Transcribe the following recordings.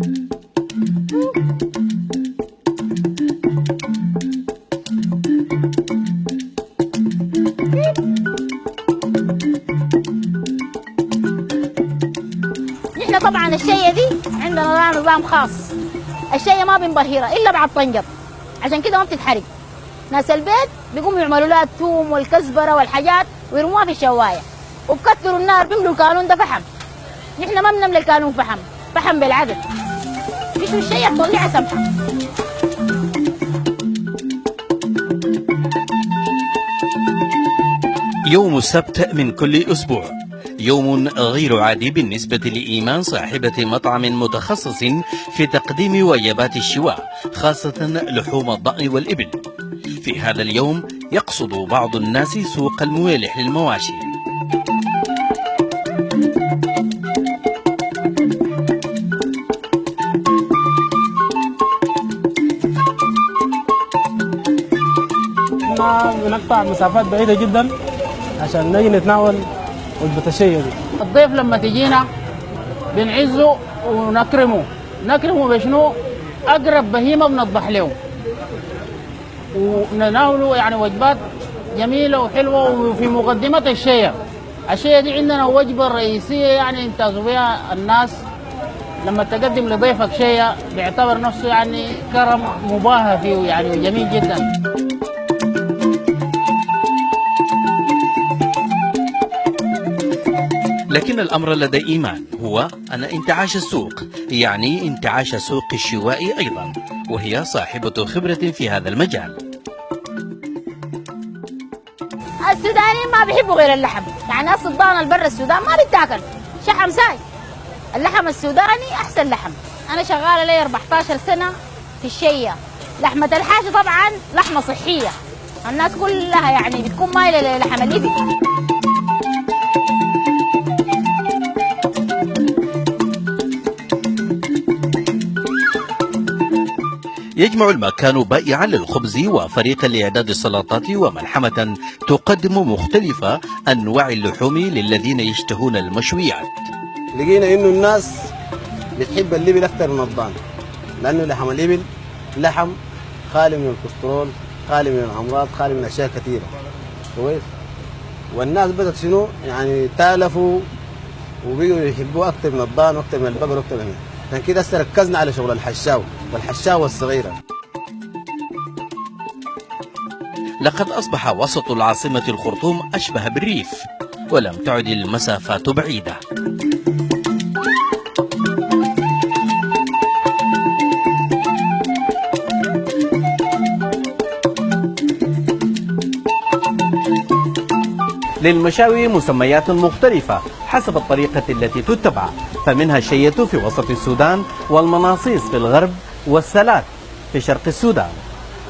نحن طبعا الشيء دي عندنا نظام خاص، الشيء ما بنبهرها الا بعد طنجر، عشان كده ما بتتحرق. ناس البيت بيقوموا يعملوا لها الثوم والكزبره والحاجات ويرموها في الشوايه وبكثروا النار، بيملوا الكانون ده فحم. نحن ما بنملى الكانون فحم، فحم بالعدد، مش الشيء تطلعها سمحه. يوم السبت من كل أسبوع يوم غير عادي بالنسبة لإيمان صاحبة مطعم متخصص في تقديم وجبات الشواء، خاصة لحوم الضأن والإبل. في هذا اليوم يقصد بعض الناس سوق الموالح للمواشي. بنقطع مسافات بعيدة جدا عشان نجي نتناول وجبة الشيء دي. الضيف لما تجينا بنعزه ونكرمه بشنو؟ أقرب بهيمة بنطبخ له ونناوله يعني وجبات جميلة وحلوة. وفي مقدمة الشيء دي عندنا وجبة رئيسية يعني يمتازوا بها الناس. لما تقدم لضيفك شيء بيعتبر نفسه يعني كرم مباهى فيه يعني جميل جدا. لكن الأمر لدى إيمان هو أن انتعاش السوق يعني انتعاش سوق الشواء أيضا، وهي صاحبة خبرة في هذا المجال. السودانيين ما بيحبوا غير اللحم، يعني الصدانة البر السودان ما بتاكل شحم ساي. اللحم السوداني أحسن لحم. أنا شغالة لي 14 سنة في الشية. لحمة الحاجة طبعا لحمة صحية، الناس كلها يعني بتكون مايلة للحم الإبل. يجمع المكان بائعا للخبز وفريقا لإعداد السلطات وملحمة تقدم مختلف أنواع اللحوم للذين يشتهون المشويات. لقينا إنه الناس بتحب الإبل أكثر من الضان، لأنه لحم الإبل لحم خالي من الكوليسترول، خالي من الأمراض، خالي من أشياء كثيرة كويس. والناس بدأت شنو يعني تالفوا وبقوا يحبوه أكثر من الضان وأكثر من البقر وأكثر من عشان كده هسه ركزنا على شغل الحشاوة والحشاوة الصغيرة. لقد أصبح وسط العاصمة الخرطوم أشبه بالريف، ولم تعد المسافات بعيدة. للمشاوي مسميات مختلفة حسب الطريقة التي تتبع، فمنها الشية في وسط السودان، والمناصيص في الغرب، والسلات في شرق السودان.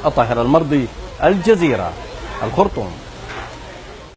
الطاهر المرضي، الجزيرة، الخرطوم.